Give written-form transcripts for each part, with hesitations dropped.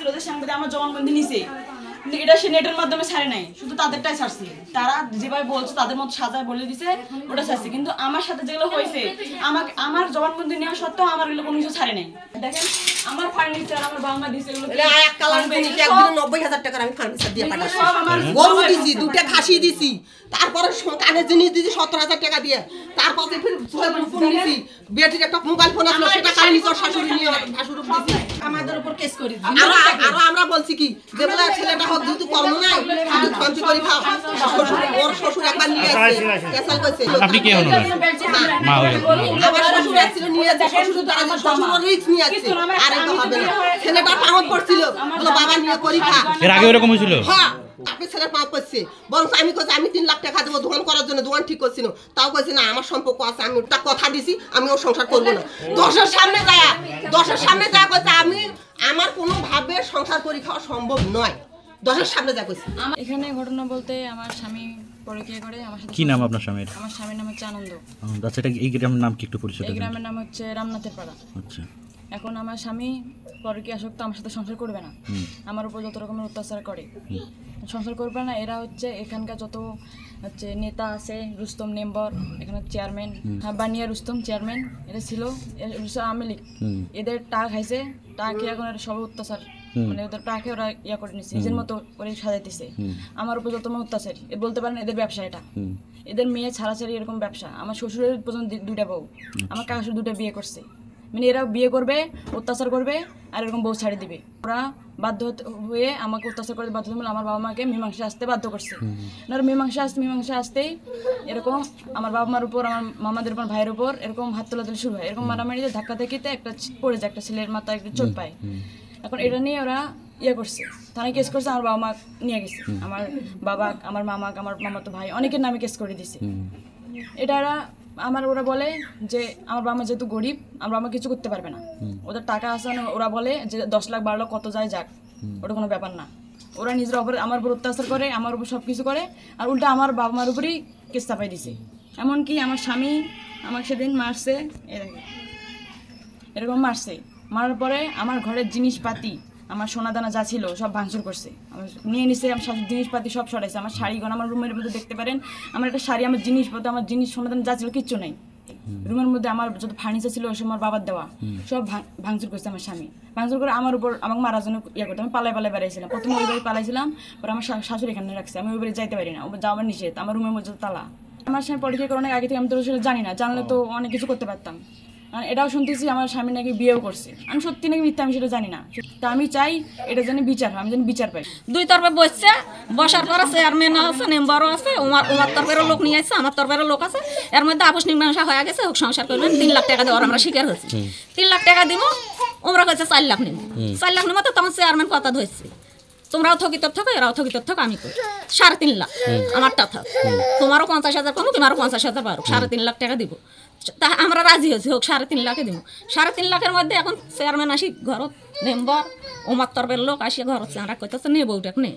ছাত্রদের সঙ্গে আমার জবানবন্দি নিছে, কিন্তু এটা সে নেটের মাধ্যমে ছাড়ে নাই, শুধু তাদেরটাই ছাড়ছে। তারা যেভাবে বলছে তাদের মতো সাজায় বলে দিছে ওটা ছাড়ছে, কিন্তু আমার সাথে যেগুলো হয়েছে আমাকে আমার জবানবন্দি নেওয়া সত্ত্বেও আমার এগুলো কোনো কিছু ছাড়ে নাই। দেখেন আমার ফার্নিচার আমার বাবা দিছে, এগুলো এক কালার জিনিস একদিন 90,000 টাকার আমি ফার্নিচার দিয়ে পাঠাচ্ছি, গরু দিছি, দুটো খাসি দিছি, তারপরে কানের জিনিস দিছি 17,000 টাকা দিয়ে, তারপরে ফির ফোন দিছি, বেটির একটা মোবাইল ফোন আসলো সেটা কানে নিজ শাশুড়ি নিয়ে শাশুড়ি দিছি, আমাদের উপর কেস করে আরো আমরা বলছি কি যে বলে ছেলেটা হোক যেহেতু কর্ম নাই শুধু খঞ্চি করে খাও, ওর শ্বশুর একবার নিয়ে আসছে কেসাল কইছে। আপনি কে হন? মা হই। আমার শ্বশুর আসছিল নিয়ে আসছে, শ্বশুর দ্বারা শ্বশুর রিস্ক নিয়ে আসছে, আর এটা হবে না। ছেলেটা পাহত পড়ছিল, বলো বাবা নিয়ে করি খা। এর আগে এরকম হয়েছিল? হ্যাঁ, আপনি ছেলের পাপ করছে, বরং আমি কইছি আমি 3 লাখ টাকা দেবো দোকান করার জন্য, দোকান ঠিক করছিল, তাও কইছে না আমার সম্পর্ক আছে, আমি ওটা কথা দিছি, আমি ওর সংসার করবো না। দশের সামনে যায় কইছে আমি আমার কোনো ভাবে সংসার করে খাওয়া সম্ভব নয়, দশের সামনে যা কইছে। এখানে ঘটনা বলতে আমার স্বামী পরকীয়া করে আমার সাথে। কি নাম আপনার স্বামীর? আমার স্বামীর নাম হচ্ছে আনন্দ। আচ্ছা, এটা এই গ্রামের নাম কি একটু পরিচয় এই দেন? গ্রামের নাম হচ্ছে রামনাথের পাড়া। আচ্ছা, এখন আমার স্বামী পরকীয়া আসক্ত, আমার সাথে সংসার করবে না, আমার উপর যত রকমের অত্যাচার করে, সংসার করবে না। এরা হচ্ছে এখানকার যত হচ্ছে নেতা আছে, রুস্তম মেম্বার, এখানে চেয়ারম্যান, বানিয়া রুস্তম চেয়ারম্যান, এটা ছিল আওয়ামী লীগ, এদের টাকা খাইছে, টাকা খেয়ে এখন সব অত্যাচার, মানে ওদের টাকা ওরা ইয়া করে নিচ্ছে, নিজের মতো করে সাজাইতেছে। আমার উপর যত অত্যাচার, বলতে পারেন এদের ব্যবসা, এটা এদের মেয়ে ছাড়াছাড়ি এরকম ব্যবসা। আমার শ্বশুরের পর্যন্ত 2টা বউ, আমার কাকা 2টা বিয়ে করছে, মানে এরা বিয়ে করবে, অত্যাচার করবে, আর এরকম বউ ছাড়ি দিবে। ওরা বাধ্য হয়ে আমাকে অত্যাচার করে বাধ্য হয়ে আমার বাবা মাকে মীমাংসা আসতে বাধ্য করছে। মীমাংসা আসতেই এরকম আমার বাবা মার উপর, আমার মামাদের উপর, ভাইয়ের উপর এরকম হাত তোলাতুলি শুরু হয়, এরকম মারামারি, ধাক্কা দেখিতে একটা পড়ে যায়, একটা ছেলের মাথায় একটা চোট পায়। এখন এটা নিয়ে ওরা ইয়ে করছে, থানায় কেস করছে, আমার বাবা মা নিয়ে গেছে, আমার বাবা, আমার মামাকে, আমার মামাতো ভাই, অনেকের নামে কেস করে দিছে। এটা ওরা বলে যে আমার বাবা মা যেহেতু গরিব, আমার বাবা মা কিছু করতে পারবে না, ওদের টাকা আছে, ওরা বলে যে 10 লাখ 12 লাখ কত যায় যাক, ওটা কোনো ব্যাপার না। ওরা নিজের উপরে আমার উপর অত্যাচার করে, আমার উপর সব কিছু করে, আর উল্টা আমার বাবা মার উপরেই কেস চাপাই দিছে। এমনকি আমার স্বামী আমাকে সেদিন মারছে, এরকম মারছে, মারার পরে আমার ঘরের জিনিসপাতি, আমার সোনাদানা যা ছিল সব ভাঙচুর করছে, আমার নিয়ে নিছে, আমার জিনিসপাতি সব সরাইছে, আমার শাড়িগণ, আমার রুমের মধ্যে দেখতে পারেন আমার একটা শাড়ি, আমার জিনিসপত্র, আমার জিনিস সোনাদানা যা ছিল কিচ্ছু নেই রুমের মধ্যে। আমার যত ফার্নিচার ছিল ওই সময় আমার বাবার দেওয়া সব ভাঙচুর করছে আমার স্বামী, ভাঙচুর করে আমার উপর আমাকে মারার জন্য ইয়ে করতে। আমি পালাই বেড়াইছিলাম, প্রথমে ওই বাড়ি পালাইছিলাম, পরে আমার শাশুড়ি এখানে রাখছে, আমি ওই বাড়ি যাইতে পারি না, ও যাওয়ার নিষেধ, আমার রুমের মধ্যে তালা। আমার স্বামী পরীক্ষা করার আগে থেকে আমি তো জানি না, জানলে তো অনেক কিছু করতে পারতাম। এটাও শুনতেছি আমার স্বামী নাকি বিয়েও করছে, আমি সত্যি নাকি মিথ্যা আমি সেটা জানি না। তা আমি চাই এটা যেন বিচার হয়, আমি যেন বিচার পাই। 2 তরফে বসছে, বসার পরে চেয়ারম্যান আছে, মেম্বারও আছে, ওমার তরফেরও লোক নিয়ে আসছে, আমার তরফেরও লোক আছে, এর মধ্যে আপোষ মীমাংসা হয়ে গেছে, হোক সংসার করবেন, 3 লাখ টাকা দেওয়ার আমরা স্বীকার হয়েছি। 3 লাখ টাকা দিব, ওমরা কইছে 4 লাখ নিব, 4 লাখ নিব, তো তখন চেয়ারম্যান কথা ধরছে, তোমরাও থকিত থাকো, এরাও থকিত থাকো, আমি করি 3.5 লাখ আমারটা থাক, তোমারও 50,000 কমো, তোমারও 50,000 পারো, 3.5 লাখ টাকা দিব। তা আমরা রাজি হয়েছি, হোক 3.5 লাখে দিব। 3.5 লাখের মধ্যে এখন চেয়ারম্যান আসি ঘরত, মেম্বার, ওমার তরফের লোক আসি ঘরত, আমরা কইতেছে নে বউটাক নে।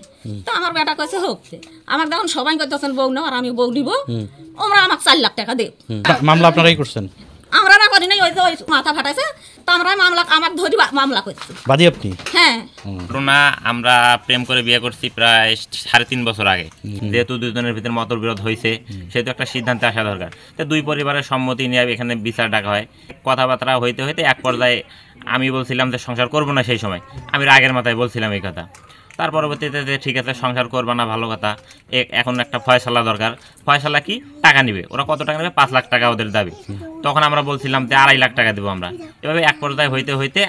তো আমার বেটা কইছে হোক, আমার দেখুন সবাই কইতেছেন বউ নেও, আর আমি বউ দিব, ওমরা আমাকে 4 লাখ টাকা দেব। মামলা আপনারাই করছেন? আমরা না করি নাই, ওই যে ওই মাথা ফাটাইছে, তো আমরা মামলা আমাকে ধরি মামলা করছি। বাদী আপনি? হ্যাঁ। ঘটনা, আমরা প্রেম করে বিয়ে করছি প্রায় 3.5 বছর আগে। যেহেতু দুজনের ভিতরে মতবিরোধ হয়েছে, সেহেতু একটা সিদ্ধান্তে আসা দরকার। তো 2 পরিবারের সম্মতি নিয়ে এখানে বিচার ডাকা হয়, কথাবার্তা হইতে হইতে এক পর্যায়ে আমি বলছিলাম যে সংসার করবো না, সেই সময় আমি রাগের মাথায় বলছিলাম এই কথা। তার পরবর্তীতে যে ঠিক আছে সংসার করবা না, ভালো কথা, এখন একটা ফয়সালা দরকার। ফয়সালা কি? টাকা নিবে। ওরা কত টাকা নেবে? 5 লাখ টাকা ওদের দাবি। তখন আমরা বলছিলাম যে 2.5 লাখ টাকা দেবো আমরা। এভাবে এক পর্যায়ে হইতে হইতে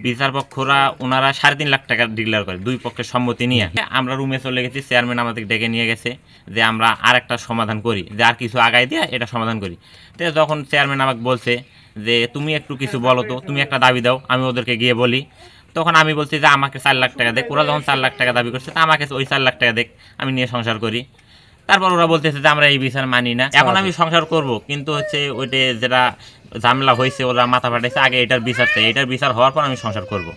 বিচারপক্ষরা ওনারা 3.5 লাখ টাকা ডিক্লেয়ার করে, 2 পক্ষের সম্মতি নিয়ে। আমরা রুমে চলে গেছি, চেয়ারম্যান আমাদের ডেকে নিয়ে গেছে যে আমরা আর একটা সমাধান করি, যে আর কিছু আগাই দিয়ে এটা সমাধান করি। তো যখন চেয়ারম্যান আমাকে বলছে যে তুমি একটু কিছু বলো তো, তুমি একটা দাবি দাও, আমি ওদেরকে গিয়ে বলি। তখন আমি বলছি যে আমাকে 4 লাখ টাকা দেখ। ওরা যখন 4 লাখ টাকা দাবি করছে, তা আমাকে ওই 4 লাখ টাকা দেখ, আমি নিয়ে সংসার করি। তারপর ওরা বলতেছে যে আমরা এই বিচার মানি না। এখন আমি সংসার করব, কিন্তু হচ্ছে ওইটা যেটা ঝামেলা হয়েছে, ওরা মাথা ফাটাইছে, আগে এটার বিচার চাই, এটার বিচার হওয়ার পর আমি সংসার করব।